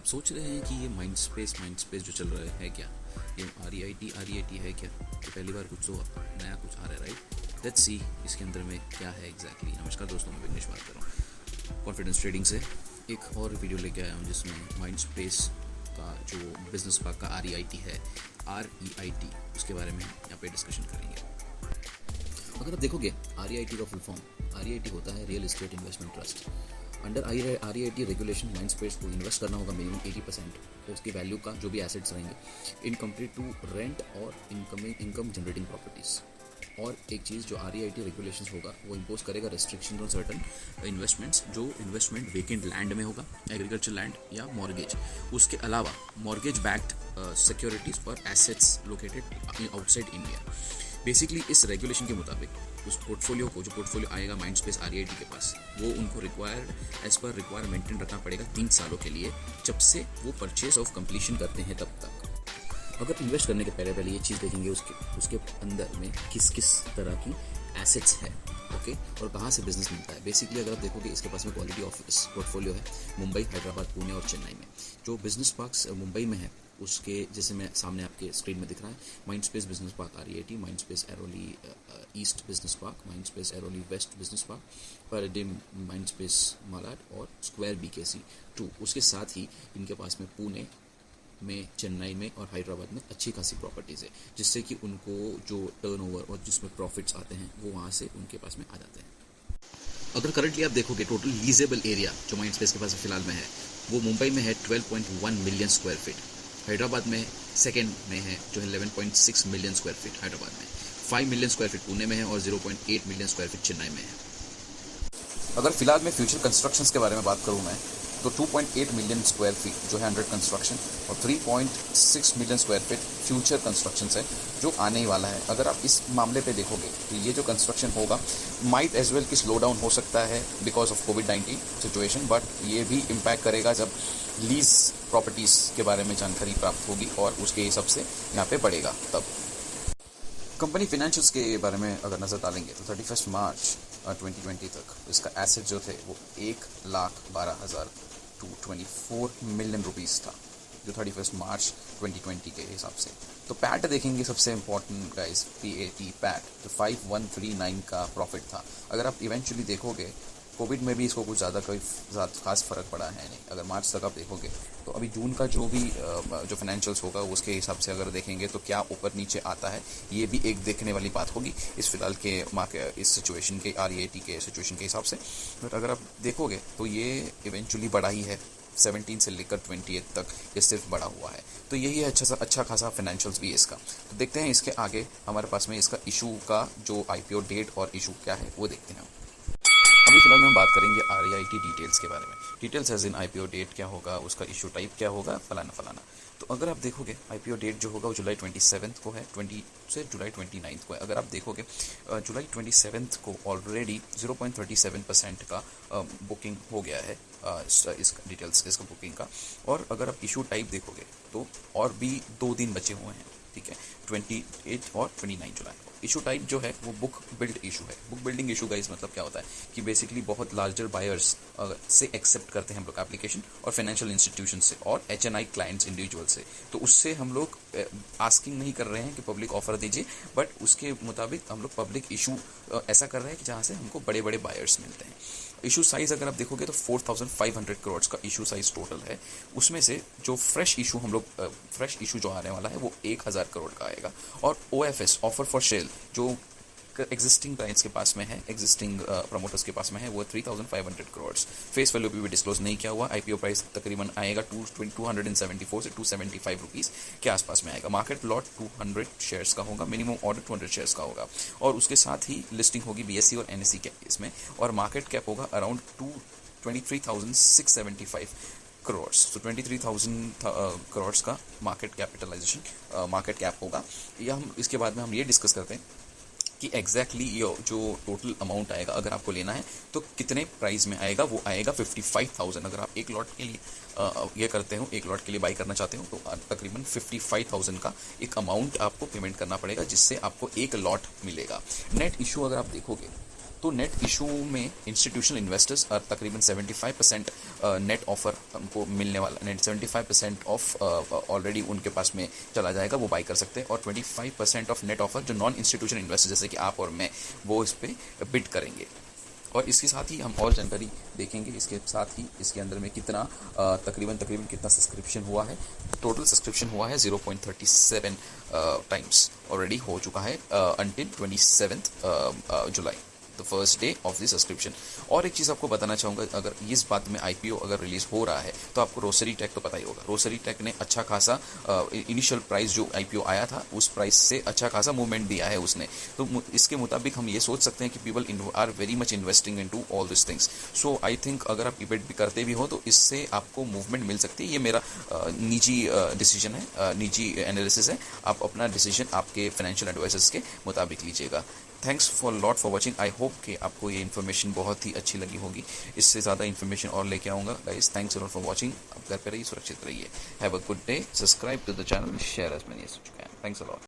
सोच रहे हैं कि ये माइंड स्पेस जो चल रहा है क्या, ये आर ई आई टी है क्या? तो पहली बार कुछ तो नया कुछ आ रहा है, राइट? लेट्स सी इसके अंदर में क्या है एग्जैक्टली। नमस्कार दोस्तों, मैं विघ्नेश बात कर रहा हूँ कॉन्फिडेंस ट्रेडिंग से। एक और वीडियो लेके आया हूँ जिसमें माइंड स्पेस का जो बिजनेस पार्क का REIT उसके बारे में यहाँ पे डिस्कशन करेंगे। अगर आप देखोगे REIT का फुल फॉर्म, REIT होता है real estate investment trust. Under REIT regulation mind space को इन्वेस्ट करना होगा मिनिमम 80% उसकी वैल्यू का जो भी एसेट्स रहेंगे इन कंप्लीट टू रेंट और इनकम जनरेटिंग प्रॉपर्टीज़। और एक चीज़ जो REIT रेगुलेशंस होगा वो इम्पोज करेगा रेस्ट्रिक्शन ऑन सर्टन इन्वेस्टमेंट्स, जो इन्वेस्टमेंट वेकेंट लैंड में होगा, एग्रीकल्चर लैंड या मॉर्गेज। उसके अलावा मॉर्गेज बैक्ड सिक्योरिटीज़ और assets located outside India. Basically इस रेगुलेशन के मुताबिक उस पोर्टफोलियो को, जो पोर्टफोलियो आएगा माइंड स्पेस REIT के पास, वो उनको एज पर रिक्वायर मेंटेन रखना पड़ेगा 3 सालों के लिए, जब से वो परचेज ऑफ कंप्लीशन करते हैं तब तक। अगर इन्वेस्ट करने के पहले ये चीज़ देखेंगे उसके अंदर में किस किस तरह की एसेट्स है, ओके, और कहाँ से बिजनेस मिलता है। बेसिकली अगर आप देखोगे इसके पास में क्वालिटी ऑफ पोर्टफोलियो है मुंबई, हैदराबाद, पुणे और चेन्नई में। जो बिजनेस पार्क्स मुंबई में है उसके जैसे मैं सामने आपके स्क्रीन में दिख रहा है, Mindspace business park REIT, Mindspace Airoli east business park, Mindspace Airoli west business park, Paradigm Mindspace Malad और स्क्वायर BKC2। उसके साथ ही इनके पास में पुणे में, चेन्नई में और हैदराबाद में अच्छी खासी प्रॉपर्टीज़ है, जिससे कि उनको जो टर्नओवर और जिसमें प्रॉफिट्स आते हैं वो वहाँ से उनके पास में आ जाते हैं। अगर करंटली आप देखोगे टोटल लीजेबल एरिया जो माइंड स्पेस के पास फिलहाल में है वो मुंबई में है 12.1 मिलियन स्क्वायर फीट, हैदराबाद में सेकेंड में है जो है 11.6 मिलियन स्क्वायर फीट हैदराबाद में, 5 मिलियन स्क्वायर फीट पुणे में है और 0.8 मिलियन स्क्वायर फीट चेन्नई में है। अगर फिलहाल में फ्यूचर कंस्ट्रक्शंस के बारे में बात करूँ मैं तो 2.8 मिलियन स्क्वायर फीट जो है अंडर कंस्ट्रक्शन और 3.6 million square feet future construction है जो आने ही वाला है। अगर आप इस मामले पे देखोगे तो ये जो कंस्ट्रक्शन होगा माइट एज वेल कि स्लो डाउन हो सकता है because of covid situation, but ये भी इम्पैक्ट करेगा जब लीज प्रॉपर्टीज़ के बारे में जानकारी प्राप्त होगी और उसके हिसाब से यहाँ पे बढ़ेगा। तब कंपनी फिनेंशियल्स के बारे में अगर नज़र डालेंगे तो 31 मार्च 2020 तक इसका एसेट जो थे वो 1,12,224 मिलियन रुपीज़ था, जो 31 मार्च 2020 के हिसाब से। तो पैट देखेंगे सबसे इम्पॉर्टेंट गाइस, पैट तो 5139 का प्रॉफिट था। अगर आप इवेंचुअली देखोगे कोविड में भी इसको कुछ ज़्यादा कोई खास फ़र्क पड़ा है नहीं। अगर मार्च तक आप देखोगे तो अभी जून का जो भी जो फाइनेंशियल्स होगा उसके हिसाब से अगर देखेंगे तो क्या ऊपर नीचे आता है, ये भी एक देखने वाली बात होगी इस फिलहाल के मार्केट, इस सिचुएशन के REIT के सिचुएशन के हिसाब से। बट अगर आप देखोगे तो ये इवेंचुअली बढ़ा ही है, 17 से लेकर 28 तक ये सिर्फ बढ़ा हुआ है। तो यही है अच्छा खासा फाइनेंशियल्स भी है इसका। तो देखते हैं इसके आगे हमारे पास में इसका इशू का जो IPO डेट और इशू क्या है वो देखते हैं। अभी फिलहाल में हम बात करेंगे REIT डिटेल्स के बारे में। Details as in IPO date क्या होगा, उसका इशू टाइप क्या होगा, फलाना। तो अगर आप देखोगे IPO डेट जो होगा वो जुलाई 27 को है, 20 से जुलाई 29 को है। अगर आप देखोगे जुलाई 27 को ऑलरेडी 0.37% का बुकिंग हो गया है इस डिटेल्स इसका बुकिंग का। और अगर आप इशू टाइप देखोगे तो और भी 2 दिन बचे हुए हैं, ठीक है, 28 और 29 जुलाई। इशू टाइप जो है वो बुक बिल्ड इशू है। बुक बिल्डिंग इशू गाइस मतलब क्या होता है कि बेसिकली बहुत लार्जर बायर्स से एक्सेप्ट करते हैं हम लोग एप्लीकेशन, और फाइनेंशियल इंस्टीट्यूशन से और HNI क्लाइंट्स इंडिविजुअल से। तो उससे हम लोग आस्किंग नहीं कर रहे हैं कि पब्लिक ऑफर दीजिए, बट उसके मुताबिक हम लोग पब्लिक इशू ऐसा कर रहे हैं कि जहाँ से हमको बड़े बड़े बायर्स मिलते हैं। इशू साइज़ अगर आप देखोगे तो 4,500 करोड़ का इशू साइज़ टोटल है। उसमें से जो फ्रेश इशू जो आने वाला है वो 1,000 करोड़ का आएगा। और OFS ऑफर फॉर सेल जो एग्जिस्टिंग क्लाइंट्स के पास में है, एग्जिस्टिंग प्रमोटर्स के पास में है, वो 3,500 करोड़। फेस वैल्यू भी डिस्क्लोज नहीं किया हुआ। IPO प्राइस तकरीबन आएगा 274 से 275 रुपीज़ के आसपास में आएगा। मार्केट लॉट 200 शेयर्स का होगा, मिनिमम ऑर्डर 200 शेयर्स का होगा। और उसके साथ ही लिस्टिंग होगी BSE और NSE के इसमें, और मार्केट कैप होगा अराउंड 23,675 करोड़। तो 23,000 करोड़ का मार्केट कैप होगा। या हम इसके बाद में हम ये डिस्कस करते हैं कि एग्जैक्टली ये जो टोटल अमाउंट आएगा अगर आपको लेना है तो कितने प्राइस में आएगा। वो आएगा 55,000। अगर आप एक लॉट के लिए ये करते हो, एक लॉट के लिए बाई करना चाहते हो, तो तकरीबन 55,000 का एक अमाउंट आपको पेमेंट करना पड़ेगा, जिससे आपको एक लॉट मिलेगा। नेट इशू अगर आप देखोगे तो नेट इशू में इंस्टीट्यूशनल इन्वेस्टर्स तकरीबन 75% नेट ऑफर हमको मिलने वाला, नेट 75% ऑफ ऑलरेडी उनके पास में चला जाएगा, वो बाई कर सकते हैं। और 25% ऑफ नेट ऑफर जो नॉन इंस्टीट्यूशनल इन्वेस्टर जैसे कि आप और मैं, वो इस पर बिड करेंगे। और इसके साथ ही हम और जानकारी देखेंगे, इसके साथ ही इसके अंदर में कितना तकरीबन कितना सब्सक्रिप्शन हुआ है। टोटल सब्सक्रिप्शन हुआ है 0.37 टाइम्स ऑलरेडी हो चुका है until 27 July, the first day of the subscription. और एक चीज़ आपको बताना चाहूँगा, अगर इस बात में आईपीओ अगर रिलीज हो रहा है तो आपको रोसरी टेक तो पता ही होगा। रोसरी टेक ने अच्छा खासा इनिशियल प्राइस जो आईपीओ आया था उस प्राइस से अच्छा खासा मूवमेंट दिया है उसने। तो इसके मुताबिक हम ये सोच सकते हैं कि people are very much investing into all this things. So I think अगर आप डिबेट भी करते भी हो तो इससे आपको मूवमेंट मिल सकती है। ये मेरा निजी डिसीजन है, निजी एनालिसिस है। आप अपना डिसीजन आपके फाइनेंशियल एडवाइजर्स के मुताबिक लीजिएगा। Thanks for lot for watching. I hope कि आपको ये इन्फॉर्मेशन बहुत ही अच्छी लगी होगी। इससे ज़्यादा इन्फॉर्मेशन और लेके आऊँगा guys. Thanks lot for watching. आप घर पे रहिए, सुरक्षित रहिए। Have a good day. Subscribe to the channel, share as many as you can. Thanks a lot.